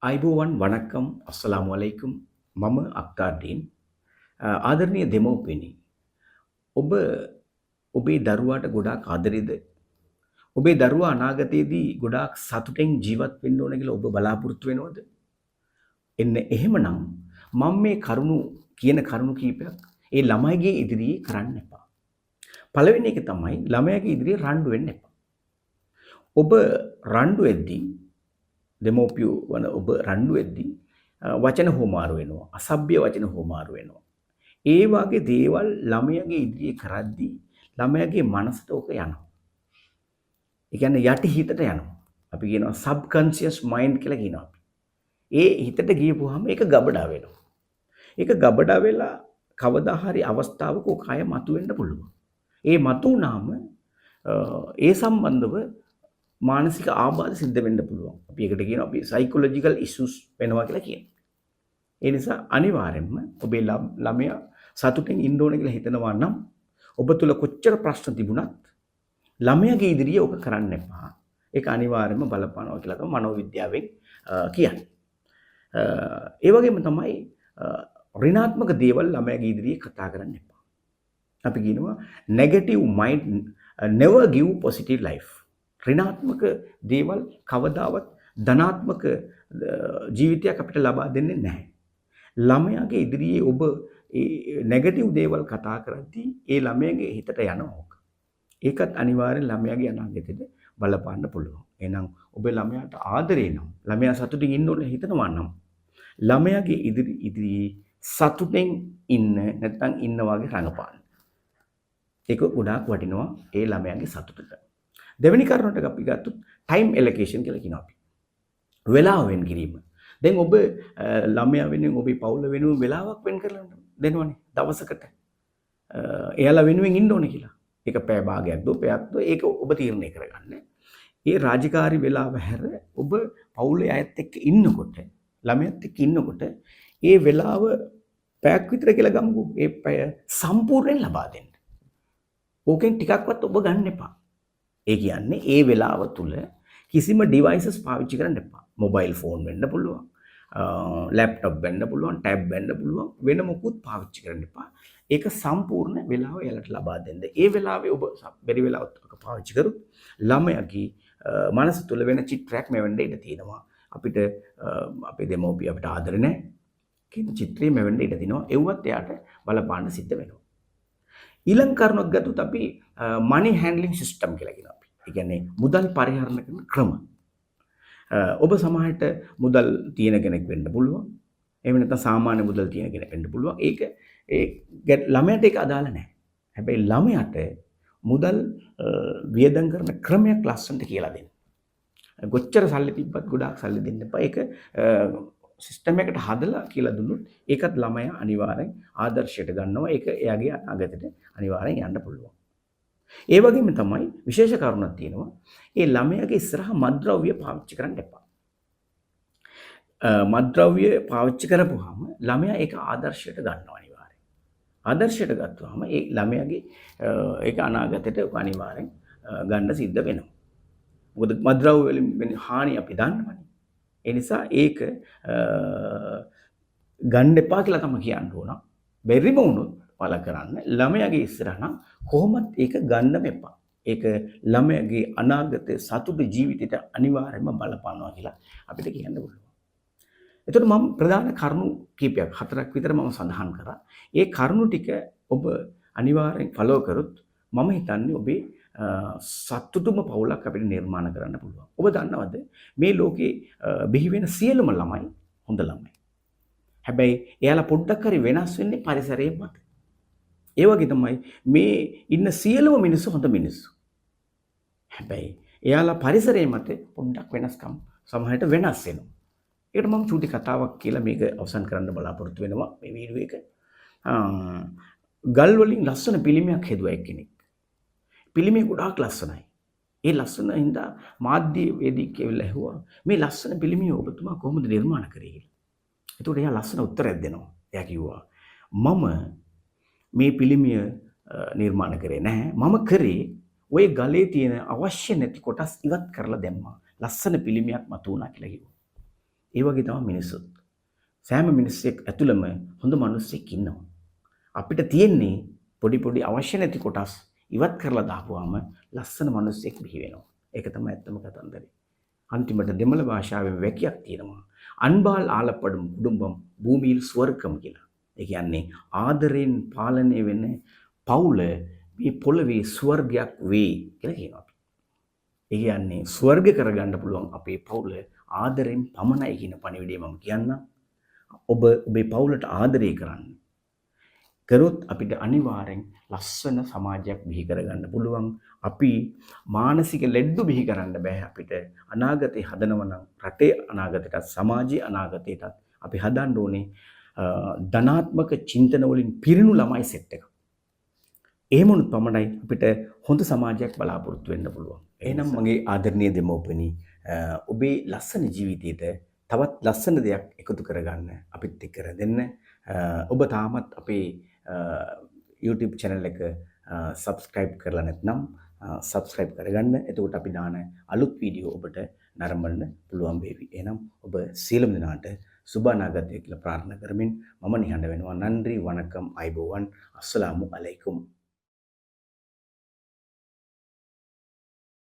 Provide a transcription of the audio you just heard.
අයිබෝවන් වණක්කම් අස්සලාමු අලයිකුම් මම අක්තාර්ඩීන් ආදරණීය දෙමව්පියනි ඔබ ඔබේ දරුවාට ගොඩාක් ආදරේද ඔබේ දරුවා අනාගතයේදී ගොඩාක් සතුටෙන් ජීවත් වෙන්න ඕන කියලා ඔබ බලාපොරොත්තු වෙනවද එන්න එහෙමනම් මම මේ කරුණු කීපයක් ඒ ළමයිගේ ඉදිරියේ කරන්න එපා පළවෙනි එක තමයි ළමයාගේ ඉදිරියේ රණ්ඩු වෙන්න එපා ඔබ රණ්ඩු වෙද්දී දෙමෝපියෝ වන ඔබ රණ්ඩු වෙද්දී වචන හොමාරු වෙනවා අසභ්‍ය වචන හොමාරු වෙනවා ඒ වගේ දේවල් ළමයාගේ ඉදිරියේ කරද්දී ළමයාගේ මනසට ඕක යනවා ඒ කියන්නේ යටි හිතට යනවා අපි කියනවා සබ්කන්ෂියස් මයින්ඩ් කියලා කියනවා ඒ හිතට ගියපුවාම ඒක ගබඩා වෙනවා ඒක ගබඩා වෙලා කවදා හරි අවස්ථාවක කය මතුවෙන්න පුළුවන් ඒ මතුවුනාම ඒ සම්බන්ධව මානසික ආබාධ සිද්ධ වෙන්න පුළුවන්. අපි ඒකට කියනවා අපි සයිකොලොජිකල් ඉෂුස් වෙනවා කියලා කියනවා. ඒ නිසා අනිවාර්යෙන්ම ඔබේ ළමයා සතුටින් ඉන්න ඕන කියලා හිතනවා නම් ඔබ තුල කොච්චර ප්‍රශ්න තිබුණත් ළමයාගේ ඉදිරියේ ඔක කරන්න එපා. ඒක අනිවාර්යෙන්ම බලපානවා කියලා තමයි මනෝවිද්‍යාවෙන් කියන්නේ. ඒ වගේම තමයි ඍණාත්මක දේවල් ළමයාගේ ඉදිරියේ කතා කරන්න එපා. අපි කියනවා negative mind never give positive life. ඍණාත්මක දේවල් කවදාවත් ධනාත්මක ජීවිතයක් අපිට ලබා දෙන්නේ නැහැ. ළමයාගේ ඉදිරියේ ඔබ ඒ නෙගටිව් දේවල් කතා කරද්දී ඒ ළමයාගේ හිතට යනවා. ඒකත් අනිවාර්යෙන් ළමයාගේ අනාගතයට බලපාන්න පුළුවන්. එහෙනම් ඔබේ ළමයාට ආදරේ නම් ළමයා සතුටින් ඉන්න ඕන හිතනවා නම් ළමයාගේ ඉදිරියේ සතුටින් ඉන්න නැත්නම් ඉන්න වගේ රඟපාන්න. ඒක ගොඩාක් වටිනවා ඒ ළමයාගේ සතුටට. දෙවෙනි කාරණාවට අපි ගත්තොත් ටයිම් එලොකේෂන් කියලා කියනවා අපි. වෙලාව වෙන් කිරීම. දැන් ඔබ ළමයා වෙනුවෙන් ඔබේ පවුල වෙනුවෙන් වෙලාවක් වෙන් කරලා දෙනවනේ දවසකට. එයාලා වෙනුවෙන් ඉන්න ඕනේ කියලා. ඒක පැය භාගයක් දෝ පැයක් දෝ ඒක ඔබ තීරණය කරගන්න. ඒ රාජකාරී වෙලාව හැර ඔබ පවුලේ අයත් එක්ක ඉන්නකොට ළමයාත් එක්ක ඉන්නකොට ඒ වෙලාව පැයක් විතර කියලා ගමුකෝ. ඒ පැය සම්පූර්ණයෙන් ලබා දෙන්න. ඕකෙන් ටිකක්වත් ඔබ ගන්න එපා. ඒ කියන්නේ ඒ වෙලාව තුල කිසිම ඩිවයිසස් පාවිච්චි කරන්න එපා. මොබයිල් ෆෝන් වෙන්න පුළුවන්, ලැප්ටොප් වෙන්න පුළුවන්, ටැබ් වෙන්න පුළුවන්, වෙන මොකුත් පාවිච්චි කරන්න එපා. ඒක සම්පූර්ණ වෙලාව එයාලට ලබා දෙන්න. ඒ වෙලාවේ ඔබ බැරි වෙලාවත් පාවිච්චි කරොත් ළමයාගේ මනස තුල වෙන චිත්‍රයක් මෙවෙන්න ඉඩ තියෙනවා. අපිට අපේ දෙමෝපිය අපිට ආදරේ නැහැ කියන චිත්‍රය මෙවෙන්න ඉඩ තියෙනවා. ඒවත් එයාට බලපාන්න සිද්ධ වෙනවා. ඊළඟ කාරණාවක් ගත්තොත් අපි money handling system කියලා කියනවා. ඒ කියන්නේ මුදල් පරිහරණය කරන ක්‍රම. ඔබ සමහරට මුදල් තියෙන කෙනෙක් වෙන්න පුළුවන්. එහෙම නැත්නම් සාමාන්‍ය මුදල් තියෙන කෙනෙක් වෙන්න පුළුවන්. ඒක ළමයට ඒක අදාළ නැහැ. හැබැයි ළමයට මුදල් වියදම් කරන ක්‍රමයක් ලස්සනට කියලා දෙන්න. කොච්චර සල්ලි තිබ්බත් ගොඩාක් සල්ලි දෙන්න එපා. ඒක සිස්ටම් එකට හදලා කියලා දුන්නොත් ඒකත් ළමයා අනිවාර්යෙන් ආදර්ශයට ගන්නවා. ඒක එයාගේ අනාගතයට අනිවාර්යෙන් යන්න පුළුවන්. ඒ වගේම තමයි විශේෂ කරුණක් තියෙනවා. ඒ ළමයාගේ ඉස්සරහා මත්ද්‍රව්‍ය පාවිච්චි කරන්න එපා. මත්ද්‍රව්‍ය පාවිච්චි කරපුවාම ළමයා ඒක ආදර්ශයට ගන්නවා අනිවාර්යෙන්. ආදර්ශයට ගත්තාම ඒ ළමයාගේ ඒක අනාගතයට අනිවාර්යෙන් ගන්න සිද්ධ වෙනවා. මොකද මත්ද්‍රව්‍ය වලින් වෙන හානි අපි දන්නවනේ. ඒ නිසා ඒක ගන්න එපා කියලා තමයි කියන්න ඕන. බැරිම වුණොත් පළ කරන්න ළමයාගේ ඉස්සරහ නම් කොහොමත් ඒක ගන්නම එපා. ඒක ළමයාගේ අනාගත සතුට ජීවිතයට අනිවාර්යයෙන්ම බලපානවා කියලා අපිට කියන්න පුළුවන්. එතකොට මම ප්‍රධාන කරුණු කීපයක් හතරක් විතර මම සඳහන් කරා. ඒ කරුණු ටික ඔබ අනිවාර්යෙන් ෆලෝ කරොත් මම හිතන්නේ ඔබේ සතුටුම පවුලක් අපිට නිර්මාණ කරන්න පුළුවන්. ඔබ දන්නවද මේ ලෝකේ බිහි වෙන සියලුම ළමයි හොඳ ළමයි. හැබැයි එයාලා පොඩ්ඩක් හරි වෙනස් වෙන්නේ පරිසරයෙන් මත. ඒ වගේ තමයි මේ ඉන්න සියලුම මිනිස්සු හොඳ මිනිස්සු. හැබැයි එයාලා පරිසරයෙන් මත පොඩ්ඩක් වෙනස්කම් සමහරට වෙනස් වෙනවා. ඒකට මම චූටි කතාවක් කියලා මේක අවසන් කරන්න බලාපොරොත්තු වෙනවා මේ වීඩියෝ එක. ගල් වලින් ලස්සන පිළිමයක් හදුවා එක්කෙනෙක්. පිළිමේ ගොඩාක් ලස්සනයි. ඒ ලස්සන හින්දා මාධ්‍ය වේදිකේවල ඇහුවා මේ ලස්සන පිළිමය ඔබතුමා කොහොමද නිර්මාණ කරේ කියලා. එතකොට එයා ලස්සන උත්තරයක් දෙනවා. එයා කිව්වා මම මේ පිළිමය නිර්මාණ කරේ නැහැ. මම කරේ ওই ගලේ තියෙන අවශ්‍ය නැති කොටස් ඉවත් කරලා දැම්මා. ලස්සන පිළිමයක් මතු වුණා කියලා කිව්වා. ඒ වගේ තමයි මිනිස්සුත්. සෑම මිනිස්සෙක් ඇතුළම හොඳ මිනිස්සෙක් ඉන්නවා. අපිට තියෙන්නේ පොඩි පොඩි අවශ්‍ය නැති කොටස් ඉවත් කරලා දාපුවාම ලස්සන මිනිස්සෙක් බිහි වෙනවා. ඒක තමයි ඇත්තම කතන්දරේ. අන්තිමට දෙමළ භාෂාවේ වැකියක් තියෙනවා. අන්பால் ආளப்படும் குடும்பம் பூமியில் ස්වර්ගම් කියලා. ඒ කියන්නේ ආදරෙන් පාලනය වෙන පවුල මේ පොළවේ ස්වර්ගයක් වේ කියලා කියනවා. ඒ කියන්නේ ස්වර්ග කරගන්න පුළුවන් අපේ පවුල ආදරෙන් පමණයි කියන පණිවිඩය මම කියන්නම්. ඔබ ඔබේ පවුලට ආදරය කරන්න. කරොත් අපිට අනිවාර්යෙන් ලස්සන සමාජයක් බිහි කරගන්න පුළුවන්. අපි මානසික ලෙඩ්ඩු බිහි කරන්න බෑ අපිට. අනාගතේ හදනවා නම් රටේ අනාගතයටත් සමාජයේ අනාගතයටත් අපි හදන්න ඕනේ ධනාත්මක චින්තන වලින් පිරිණු ළමයි සෙට් එකක්. එහෙම වුණොත් පමණයි අපිට හොඳ සමාජයක් බලාපොරොත්තු වෙන්න පුළුවන්. එහෙනම් මගේ ආදරණීය දෙමව්පියනි, ඔබේ ලස්සන ජීවිතයට තවත් ලස්සන දෙයක් එකතු කරගන්න අපිත් එක්ක රැඳෙන්න. ඔබ තාමත් අපේ YouTube channel එක subscribe කරලා නැත්නම් subscribe කරගන්න. එතකොට අපි දාන අලුත් වීඩියෝ ඔබට නරඹන්න පුළුවන් වේවි. එහෙනම් ඔබ සියලුම දෙනාට සුබ අනාගතය කියලා ප්‍රාර්ථනා කරමින් මම නිහඬ වෙනවා. නන්රි වණකම් අයිබෝවන් අස්සලාමු අලයිකුම්.